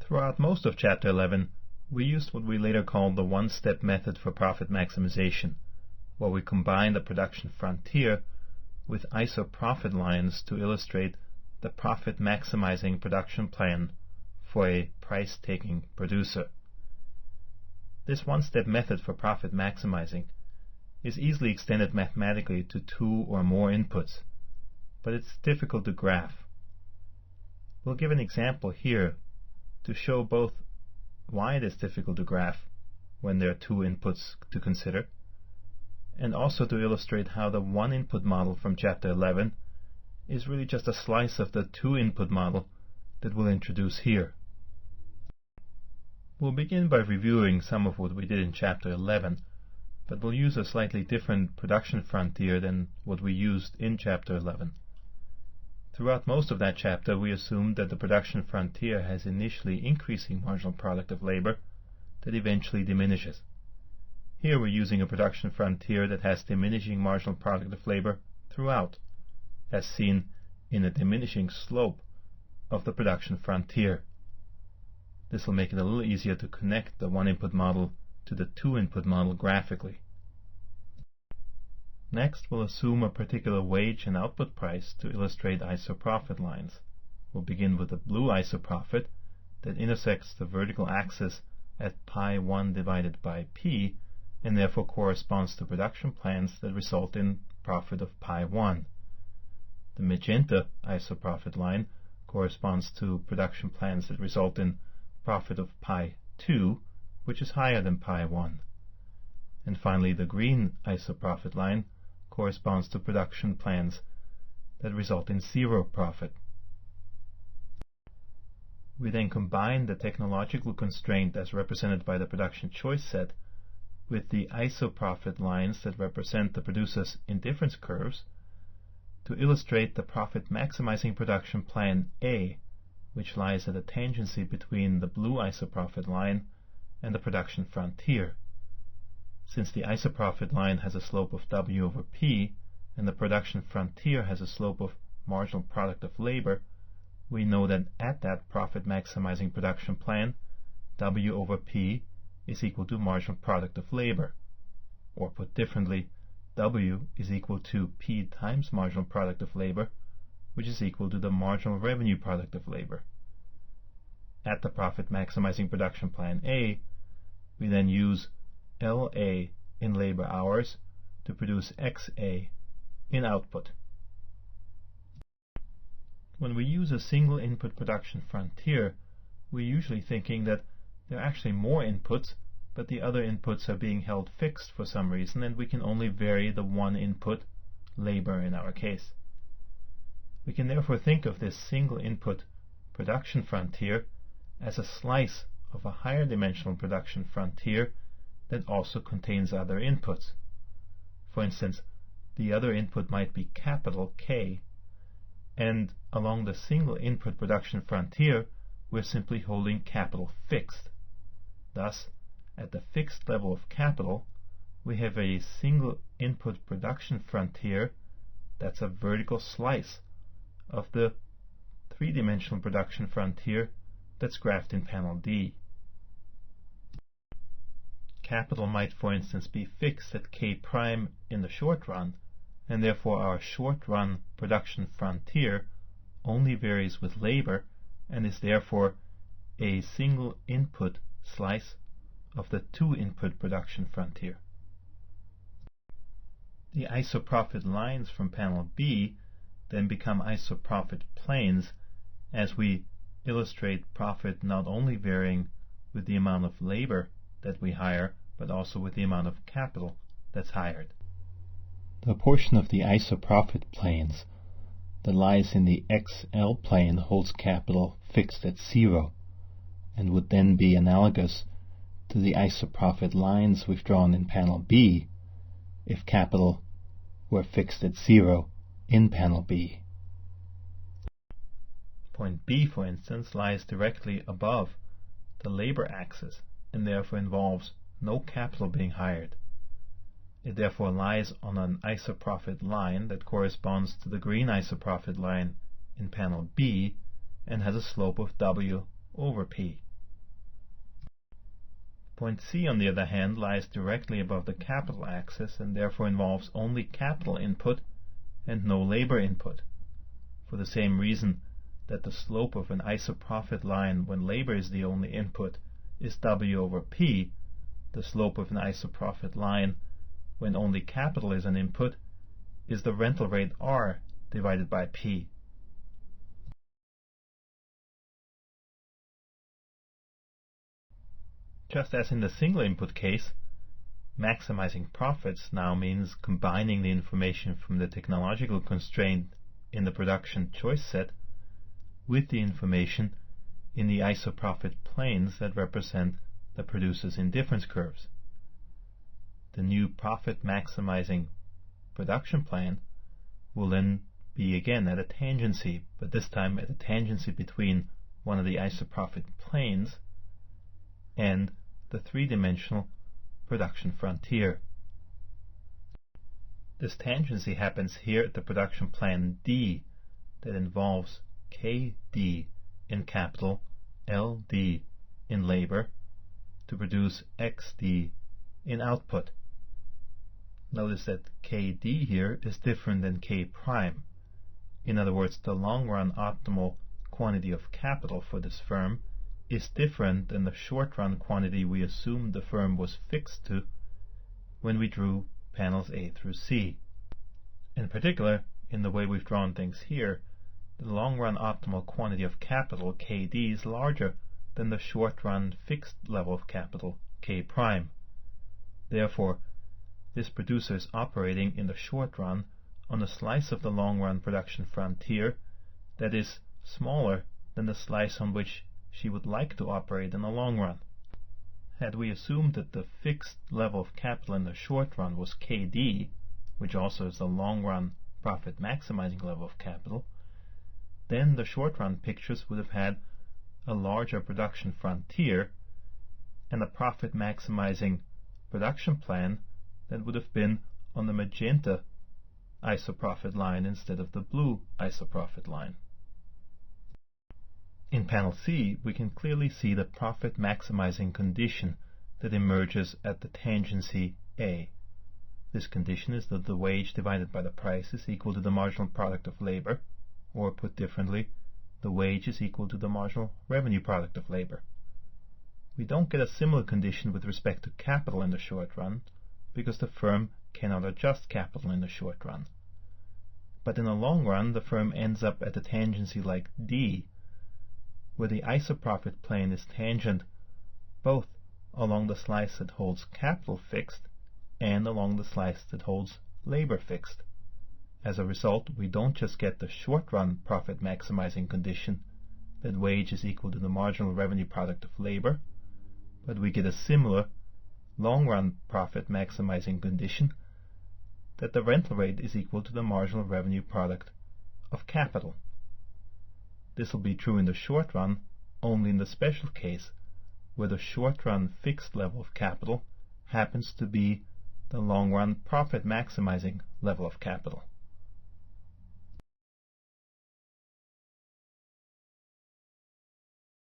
Throughout most of Chapter 11, we used what we later called the one-step method for profit maximization, where we combine the production frontier with iso-profit lines to illustrate the profit-maximizing production plan for a price-taking producer. This one-step method for profit maximizing is easily extended mathematically to two or more inputs, but it's difficult to graph. We'll give an example here to show both why it is difficult to graph when there are two inputs to consider, and also to illustrate how the one-input model from Chapter 11 is really just a slice of the two-input model that we'll introduce here. We'll begin by reviewing some of what we did in Chapter 11, but we'll use a slightly different production frontier than what we used in Chapter 11. Throughout most of that chapter, we assumed that the production frontier has initially increasing marginal product of labor that eventually diminishes. Here we're using a production frontier that has diminishing marginal product of labor throughout, as seen in a diminishing slope of the production frontier. This will make it a little easier to connect the one-input model to the two-input model graphically. Next, we'll assume a particular wage and output price to illustrate iso-profit lines. We'll begin with the blue iso-profit that intersects the vertical axis at pi 1 divided by p, and therefore corresponds to production plans that result in profit of pi 1. The magenta iso-profit line corresponds to production plans that result in profit of pi 2, which is higher than pi 1. And finally, the green iso-profit line corresponds to production plans that result in zero profit. We then combine the technological constraint as represented by the production choice set with the iso-profit lines that represent the producer's indifference curves to illustrate the profit maximizing production plan A, which lies at a tangency between the blue iso-profit line and the production frontier. Since the iso-profit line has a slope of W over P and the production frontier has a slope of marginal product of labor, we know that at that profit maximizing production plan, W over P is equal to marginal product of labor. Or put differently, W is equal to P times marginal product of labor, which is equal to the marginal revenue product of labor. At the profit maximizing production plan A, we then use LA in labor hours to produce XA in output. When we use a single input production frontier, we're usually thinking that there are actually more inputs, but the other inputs are being held fixed for some reason, and we can only vary the one input, labor in our case. We can therefore think of this single input production frontier as a slice of a higher dimensional production frontier that also contains other inputs. For instance, the other input might be capital K, and along the single input production frontier, we're simply holding capital fixed. Thus, at the fixed level of capital, we have a single input production frontier that's a vertical slice of the three-dimensional production frontier that's graphed in panel D. Capital might, for instance, be fixed at K prime in the short run, and therefore our short-run production frontier only varies with labor and is therefore a single input slice of the two-input production frontier. The iso-profit lines from panel B then become iso-profit planes as we illustrate profit not only varying with the amount of labor that we hire, but also with the amount of capital that's hired. The portion of the iso-profit planes that lies in the XL plane holds capital fixed at 0, and would then be analogous to the iso-profit lines we've drawn in panel B if capital were fixed at 0 in panel B. Point B, for instance, lies directly above the labor axis and therefore involves no capital being hired. It therefore lies on an iso-profit line that corresponds to the green iso-profit line in panel B and has a slope of W over P. Point C, on the other hand, lies directly above the capital axis and therefore involves only capital input and no labor input, for the same reason that the slope of an isoprofit line when labor is the only input is W over P. The slope of an isoprofit line when only capital is an input is the rental rate R divided by P. Just as in the single input case, maximizing profits now means combining the information from the technological constraint in the production choice set with the information in the isoprofit planes that represent the producer's indifference curves. The new profit maximizing production plan will then be again at a tangency, but this time at a tangency between one of the isoprofit planes and the three-dimensional production frontier. This tangency happens here at the production plan D that involves KD in capital, LD in labor, to produce XD in output. Notice that KD here is different than K prime. In other words, the long-run optimal quantity of capital for this firm is different than the short-run quantity we assumed the firm was fixed to when we drew panels A through C. In particular, in the way we've drawn things here, the long-run optimal quantity of capital, KD, is larger than the short-run fixed level of capital, K prime. Therefore, this producer is operating in the short run on a slice of the long-run production frontier that is smaller than the slice on which she would like to operate in the long run. Had we assumed that the fixed level of capital in the short run was KD, which also is the long-run profit maximizing level of capital, then the short-run pictures would have had a larger production frontier and a profit maximizing production plan that would have been on the magenta isoprofit line instead of the blue isoprofit line. In panel C, we can clearly see the profit maximizing condition that emerges at the tangency A. This condition is that the wage divided by the price is equal to the marginal product of labor, or put differently, the wage is equal to the marginal revenue product of labor. We don't get a similar condition with respect to capital in the short run, because the firm cannot adjust capital in the short run. But in the long run, the firm ends up at a tangency like D, where the isoprofit plane is tangent both along the slice that holds capital fixed and along the slice that holds labor fixed. As a result, we don't just get the short-run profit maximizing condition that wage is equal to the marginal revenue product of labor, but we get a similar long-run profit maximizing condition that the rental rate is equal to the marginal revenue product of capital. This will be true in the short run only in the special case where the short-run fixed level of capital happens to be the long-run profit maximizing level of capital.